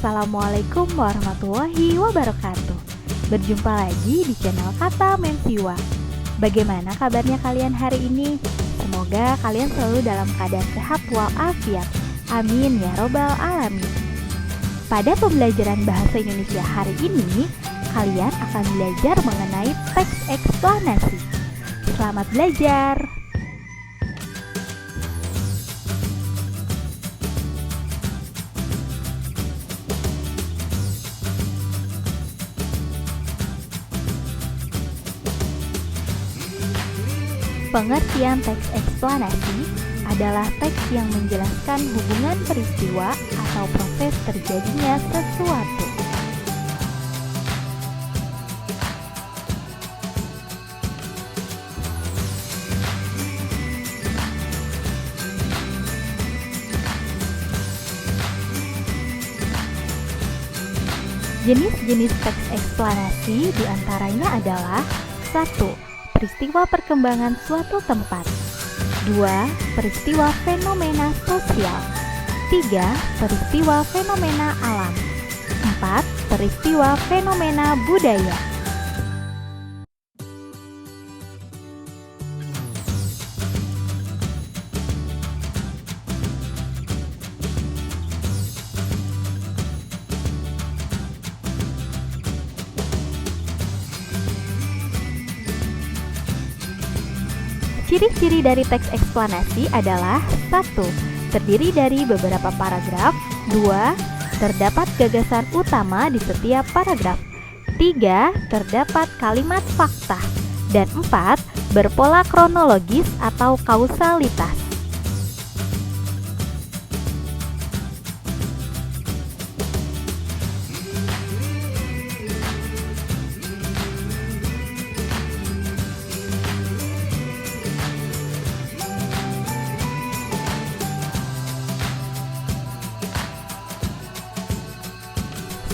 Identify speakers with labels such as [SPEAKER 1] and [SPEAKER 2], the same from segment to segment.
[SPEAKER 1] Assalamualaikum warahmatullahi wabarakatuh. Berjumpa lagi di channel Kata Mensiwa. Bagaimana kabarnya kalian hari ini? Semoga kalian selalu dalam keadaan sehat walafiat. Amin ya robbal alamin. Pada pembelajaran bahasa Indonesia hari ini, kalian akan belajar mengenai teks eksplanasi. Selamat belajar! Pengertian teks eksplanasi adalah teks yang menjelaskan hubungan peristiwa atau proses terjadinya sesuatu. Jenis-jenis teks eksplanasi diantaranya adalah 1. Peristiwa perkembangan suatu tempat. 2. Peristiwa fenomena sosial. 3. Peristiwa fenomena alam. 4. Peristiwa fenomena budaya. Ciri-ciri dari teks eksplanasi adalah 1. Terdiri dari beberapa paragraf. 2. Terdapat gagasan utama di setiap paragraf. 3. Terdapat kalimat fakta. Dan 4. Berpola kronologis atau kausalitas.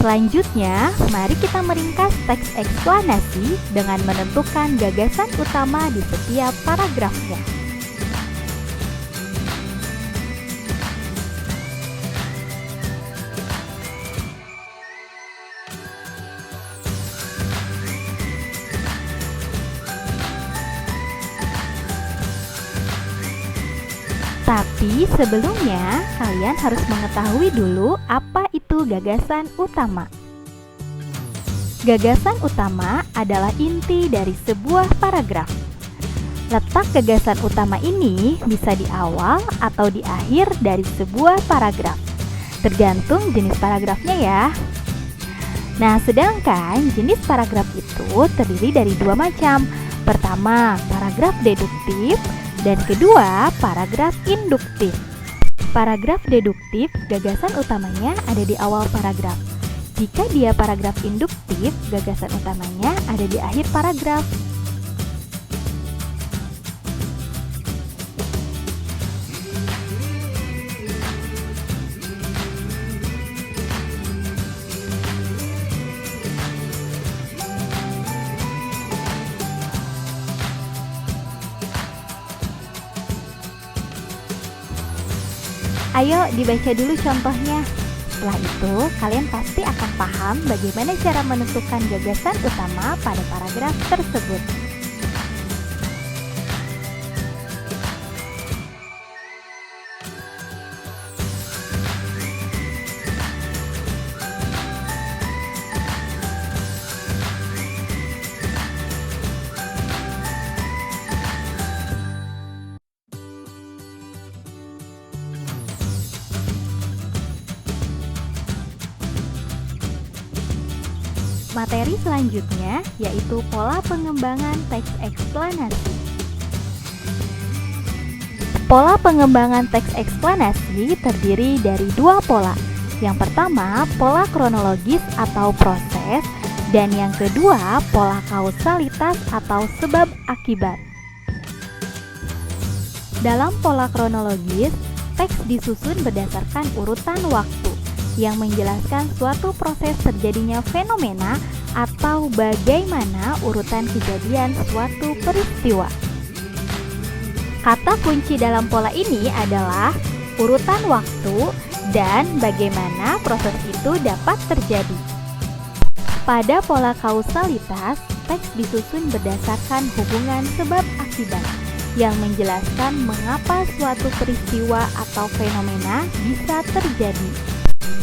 [SPEAKER 1] Selanjutnya, mari kita meringkas teks eksplanasi dengan menentukan gagasan utama di setiap paragrafnya. Tapi sebelumnya, kalian harus mengetahui dulu apa itu gagasan utama. Gagasan utama adalah inti dari sebuah paragraf. Letak gagasan utama ini bisa di awal atau di akhir dari sebuah paragraf, tergantung jenis paragrafnya ya. Nah, sedangkan jenis paragraf itu terdiri dari dua macam. Pertama, paragraf deduktif, dan kedua, paragraf induktif. Paragraf deduktif, gagasan utamanya ada di awal paragraf. Jika dia paragraf induktif, gagasan utamanya ada di akhir paragraf. Ayo dibaca dulu contohnya. Setelah itu, kalian pasti akan paham bagaimana cara menentukan gagasan utama pada paragraf tersebut. Materi selanjutnya yaitu pola pengembangan teks eksplanasi. Pola pengembangan teks eksplanasi terdiri dari dua pola. Yang pertama, pola kronologis atau proses, dan yang kedua, pola kausalitas atau sebab akibat. Dalam pola kronologis, teks disusun berdasarkan urutan waktu yang menjelaskan suatu proses terjadinya fenomena atau bagaimana urutan kejadian suatu peristiwa. Kata kunci dalam pola ini adalah urutan waktu dan bagaimana proses itu dapat terjadi. Pada pola kausalitas, teks disusun berdasarkan hubungan sebab akibat yang menjelaskan mengapa suatu peristiwa atau fenomena bisa terjadi.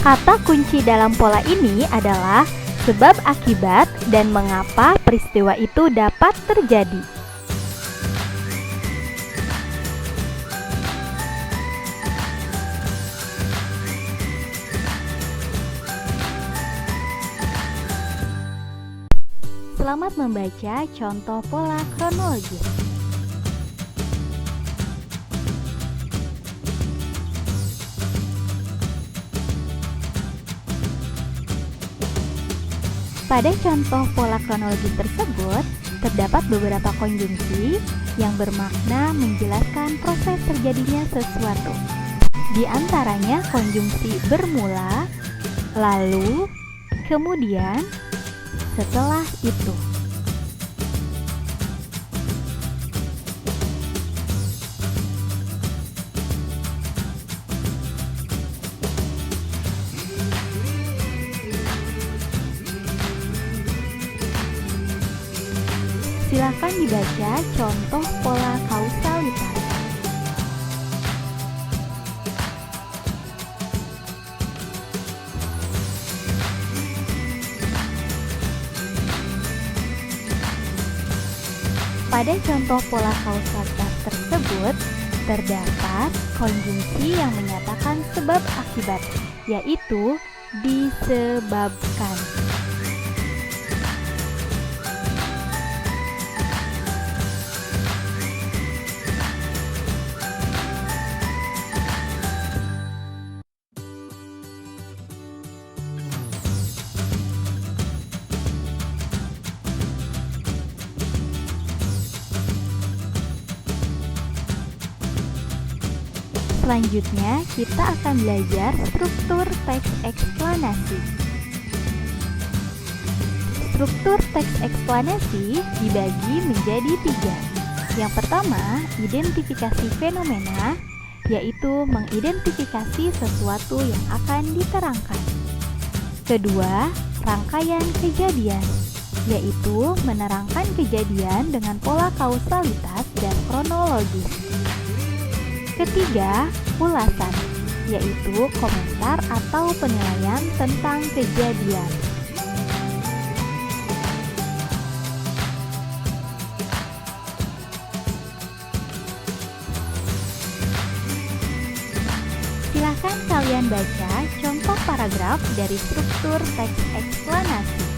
[SPEAKER 1] Kata kunci dalam pola ini adalah sebab akibat dan mengapa peristiwa itu dapat terjadi. Selamat membaca contoh pola kronologis. Pada contoh pola kronologis tersebut, terdapat beberapa konjungsi yang bermakna menjelaskan proses terjadinya sesuatu. Di antaranya konjungsi bermula, lalu, kemudian, setelah itu. Silakan dibaca contoh pola kausalitas. Pada contoh pola kausalitas tersebut, terdapat konjungsi yang menyatakan sebab akibat, yaitu disebabkan. Selanjutnya, kita akan belajar struktur teks eksplanasi. Struktur teks eksplanasi dibagi menjadi 3. Yang pertama, identifikasi fenomena, yaitu mengidentifikasi sesuatu yang akan diterangkan. Kedua, rangkaian kejadian, yaitu menerangkan kejadian dengan pola kausalitas dan kronologis. Ketiga, ulasan, yaitu komentar atau penilaian tentang kejadian. Silakan kalian baca contoh paragraf dari struktur teks eksplanasi.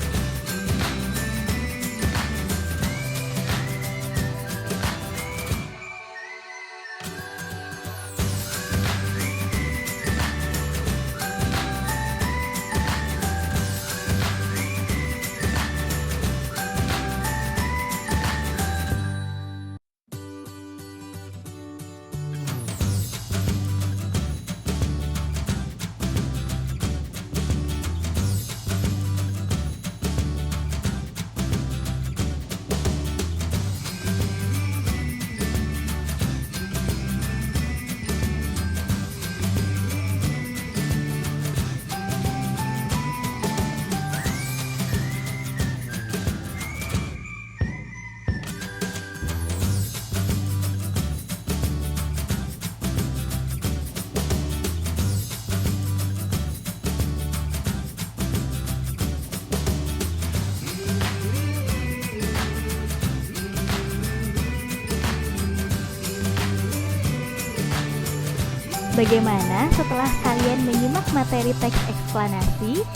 [SPEAKER 1] Bagaimana setelah kalian menyimak materi teks eksplanasi?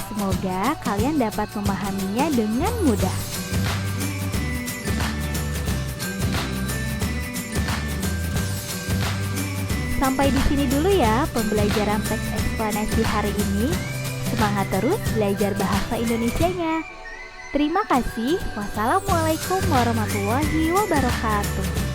[SPEAKER 1] Semoga kalian dapat memahaminya dengan mudah. Sampai di sini dulu ya pembelajaran teks eksplanasi hari ini. Semangat terus belajar bahasa Indonesianya. Terima kasih. Wassalamualaikum warahmatullahi wabarakatuh.